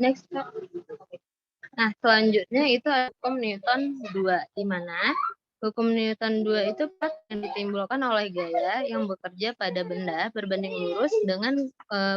Next. Nah, selanjutnya itu ada hukum Newton 2, di mana hukum Newton 2 itu yang ditimbulkan oleh gaya yang bekerja pada benda berbanding lurus dengan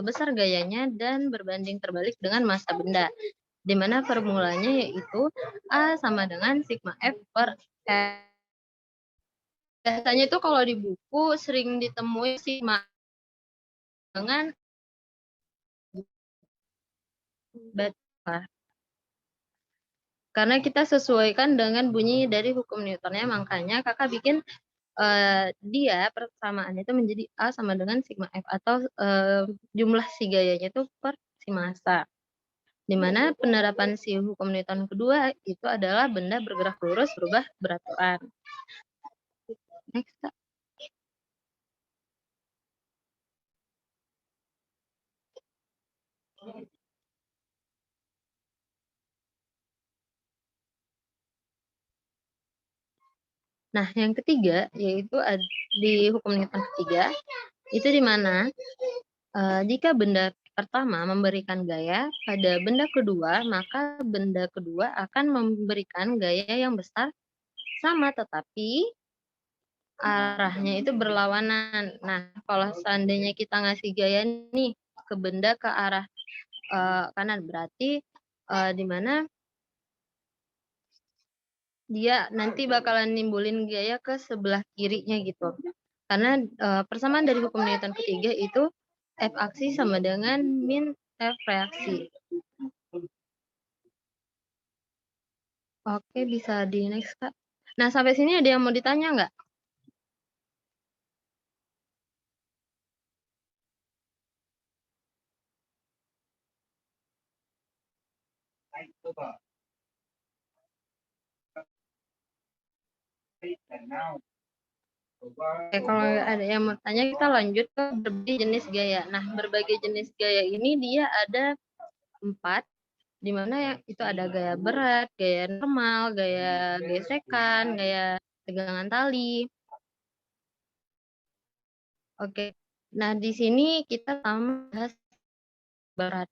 besar gayanya dan berbanding terbalik dengan massa benda. Di mana formulanya yaitu A sama dengan sigma F per F. Biasanya itu kalau di buku sering ditemui sigma dengan karena kita sesuaikan dengan bunyi dari hukum Newtonnya, makanya kakak bikin dia persamaan itu menjadi A sama dengan sigma F atau jumlah si gayanya itu per si massa. Di mana penerapan si hukum Newton kedua itu adalah benda bergerak lurus berubah beraturan. Next. Nah, yang ketiga yaitu di hukum Newton ketiga itu di mana jika benda pertama memberikan gaya pada benda kedua, maka benda kedua akan memberikan gaya yang besar sama, tetapi arahnya itu berlawanan. Nah, kalau seandainya kita ngasih gaya nih ke benda ke arah kanan, berarti di mana dia nanti bakalan nimbulin gaya ke sebelah kirinya gitu. Karena persamaan dari hukum Newton ketiga itu F aksi sama dengan min F reaksi. Oke, bisa di next, Kak. Nah, sampai sini ada yang mau ditanya nggak? Oke, kalau ada yang mau tanya, kita lanjut ke berbagai jenis gaya. Nah, berbagai jenis gaya ini dia ada 4, di mana yang itu ada gaya berat, gaya normal, gaya gesekan, gaya tegangan tali. Oke, nah di sini kita bahas berat.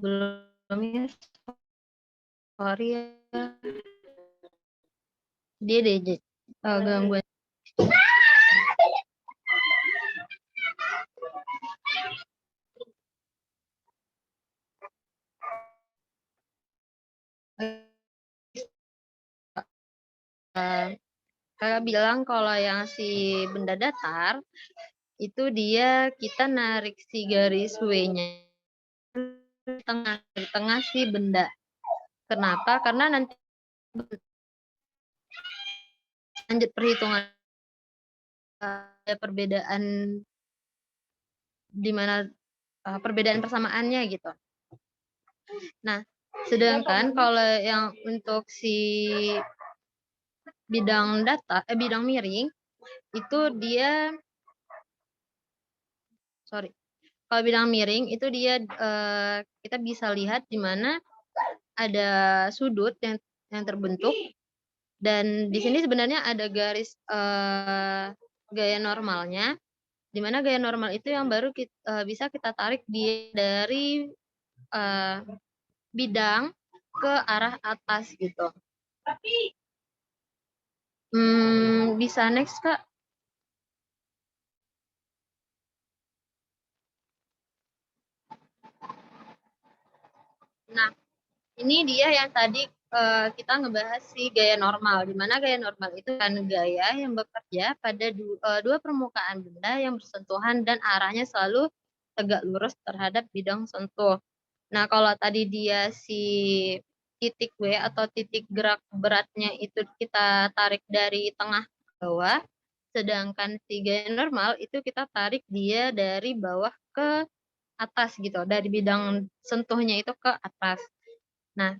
belum ya, sorry ya. Dia deh gangguan. Kakak bilang kalau yang si benda datar itu dia kita narik si garis W-nya di tengah si benda. Kenapa? Karena nanti lanjut perhitungan ada perbedaan di mana perbedaan persamaannya gitu. Nah, sedangkan kalau yang untuk si bidang bidang miring itu dia kalau bidang miring itu dia kita bisa lihat di mana ada sudut yang terbentuk, dan di sini sebenarnya ada garis gaya normalnya, di mana gaya normal itu yang baru bisa kita tarik dari bidang ke arah atas gitu. Bisa next, Kak. Nah, ini dia yang tadi kita ngebahas si gaya normal, di mana gaya normal itu kan gaya yang bekerja pada dua permukaan benda yang bersentuhan dan arahnya selalu tegak lurus terhadap bidang sentuh. Nah, kalau tadi dia si titik W atau titik gerak beratnya itu kita tarik dari tengah ke bawah, sedangkan si gaya normal itu kita tarik dia dari bawah ke atas gitu, dari bidang sentuhnya itu ke atas. Nah,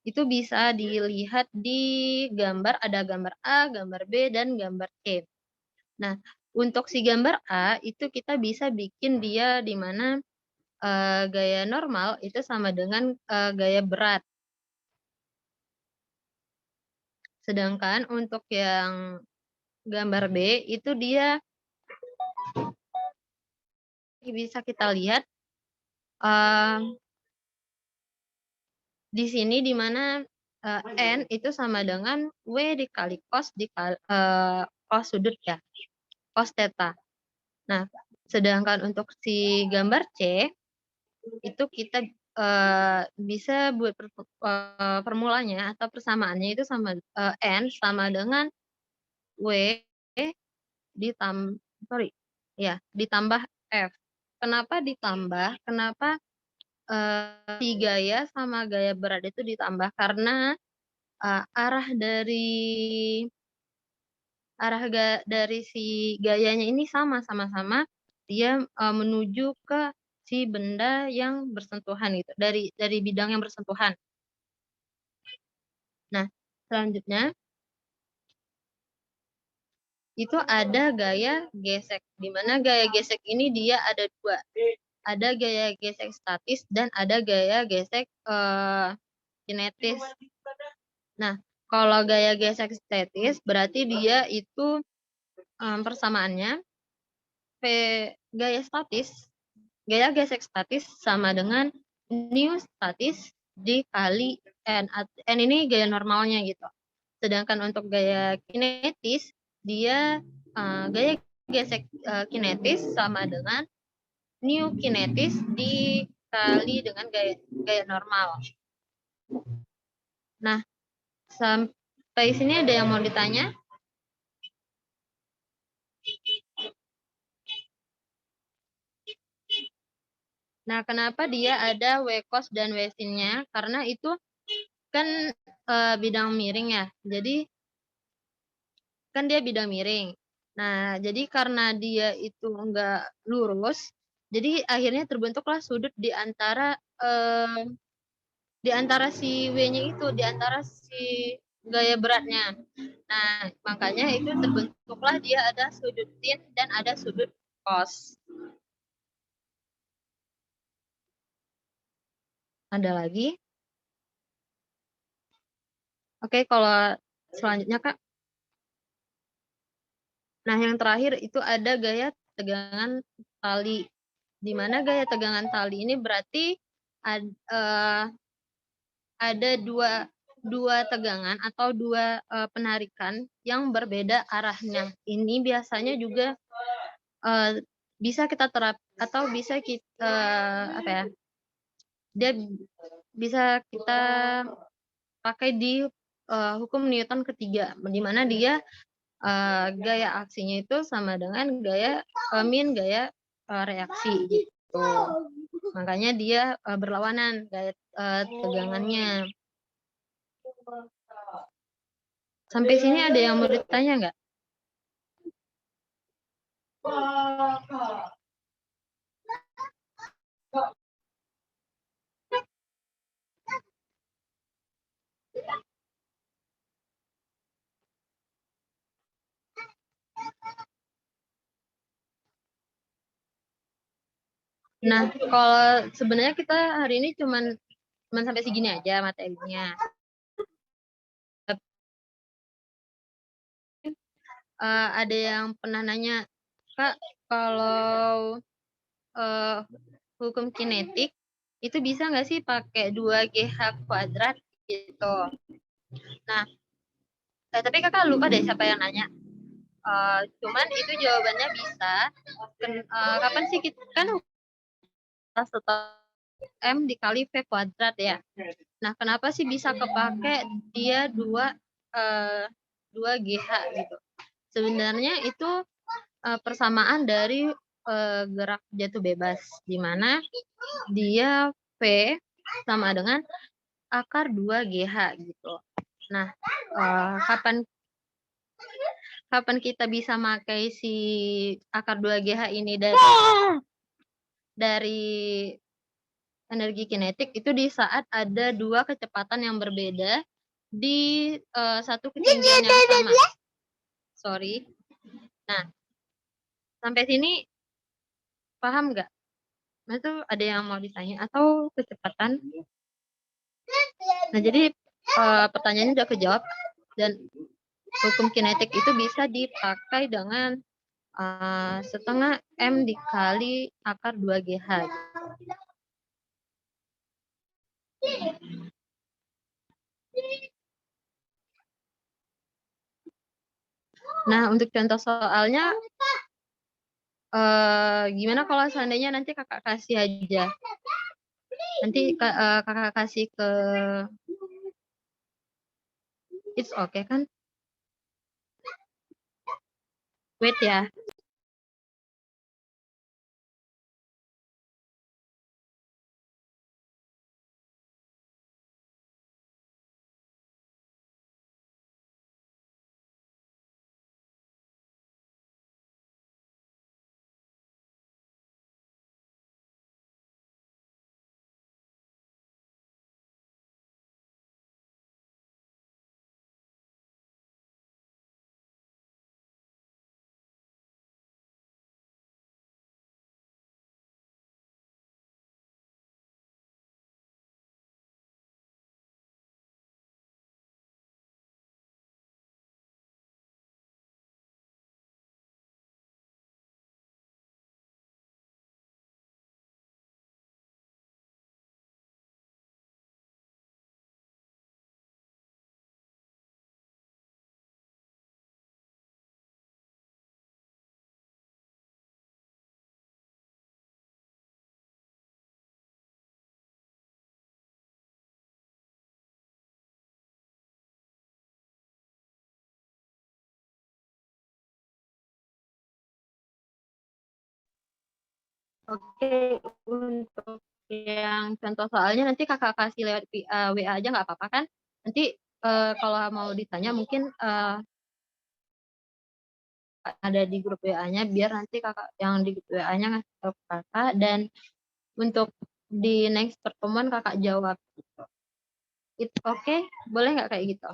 itu bisa dilihat di gambar, ada gambar A, gambar B, dan gambar C. Nah, untuk si gambar A itu kita bisa bikin dia di mana gaya normal itu sama dengan gaya berat. Sedangkan untuk yang gambar B itu dia bisa kita lihat di sini di mana N itu sama dengan W dikali cos cos sudut ya, cos theta. Nah, sedangkan untuk si gambar C itu kita bisa buat formulanya atau persamaannya itu sama N sama dengan W ditambah F. Kenapa ditambah? Kenapa si gaya sama gaya berat itu ditambah? Karena arah dari si gayanya ini sama-sama dia menuju ke si benda yang bersentuhan gitu, dari bidang yang bersentuhan. Nah, selanjutnya itu ada gaya gesek, di mana gaya gesek ini dia ada dua. Ada gaya gesek statis dan ada gaya gesek kinetis. Nah, kalau gaya gesek statis berarti dia itu persamaannya gaya gesek statis sama dengan nu statis dikali N. N ini gaya normalnya gitu. Sedangkan untuk gaya kinetis, dia gaya gesek kinetis sama dengan nu kinetis dikali dengan gaya normal. Nah, sampai sini ada yang mau ditanya? Nah, kenapa dia ada W cos dan W sin-nya? Karena itu kan bidang miring ya. Jadi kan dia bidang miring. Nah, jadi karena dia itu enggak lurus, jadi akhirnya terbentuklah sudut di antara si W-nya itu, di antara si gaya beratnya. Nah, makanya itu terbentuklah dia ada sudut sin dan ada sudut cos. Ada lagi? Oke, kalau selanjutnya Kak. Nah, yang terakhir itu ada gaya tegangan tali. Di mana gaya tegangan tali ini berarti ada dua tegangan atau dua penarikan yang berbeda arahnya. Ini biasanya juga bisa kita terap atau bisa kita apa ya? Dia bisa kita pakai di hukum Newton ketiga, di mana dia gaya aksinya itu sama dengan gaya gaya reaksi gitu. Makanya dia berlawanan gaya tegangannya. Sampai sini ada yang mau ditanya nggak? Nah, kalau sebenarnya kita hari ini cuman sampai segini aja materinya. Ada yang pernah nanya, Kak, kalau hukum kinetik itu bisa nggak sih pakai 2GH kuadrat gitu. Nah, tapi kakak lupa deh siapa yang nanya. Cuman itu jawabannya bisa. Kapan sih kita kan setelah M dikali V kuadrat ya. Nah, kenapa sih bisa kepake dia 2GH gitu. Sebenarnya itu persamaan dari gerak jatuh bebas, di mana dia V sama dengan akar 2GH gitu. Nah, kapan kita bisa pakai si akar 2GH ini dari energi kinetik itu di saat ada dua kecepatan yang berbeda di satu ketinggian yang sama. Sorry. Nah, sampai sini paham nggak? Nah, itu ada yang mau ditanya atau kecepatan? Nah, jadi pertanyaannya udah kejawab dan hukum kinetik itu bisa dipakai dengan setengah M dikali akar 2GH. Nah, untuk contoh soalnya, gimana kalau seandainya nanti kakak kasih aja? Nanti kakak kasih ke It's okay kan? Wait ya. Oke, untuk yang contoh soalnya nanti kakak kasih lewat WA aja nggak apa-apa kan? Nanti kalau mau ditanya mungkin ada di grup WA-nya biar nanti kakak yang di grup WA-nya ngasih tahu ke kakak dan untuk di next pertemuan kakak jawab. It's okay? Boleh nggak kayak gitu?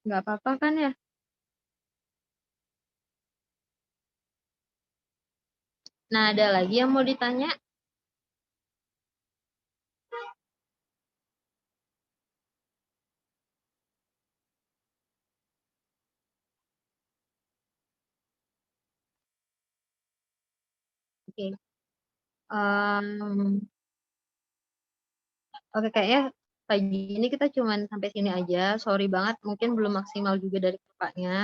Nggak apa-apa kan ya? Nah, ada lagi yang mau ditanya? Oke. Oke, kayaknya pagi ini kita cuman sampai sini aja, sorry banget mungkin belum maksimal juga dari Kakaknya.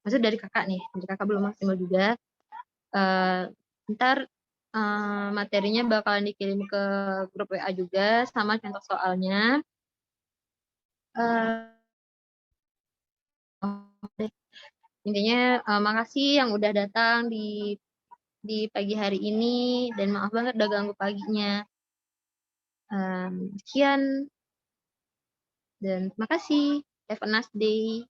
Maksudnya dari Kakak nih, dari Kakak belum maksimal juga. Entar, materinya bakalan dikirim ke grup WA juga sama contoh soalnya. Eee, oke, intinya, makasih yang udah datang di pagi hari ini dan maaf banget udah ganggu paginya. Sekian dan makasih. Have a nice day.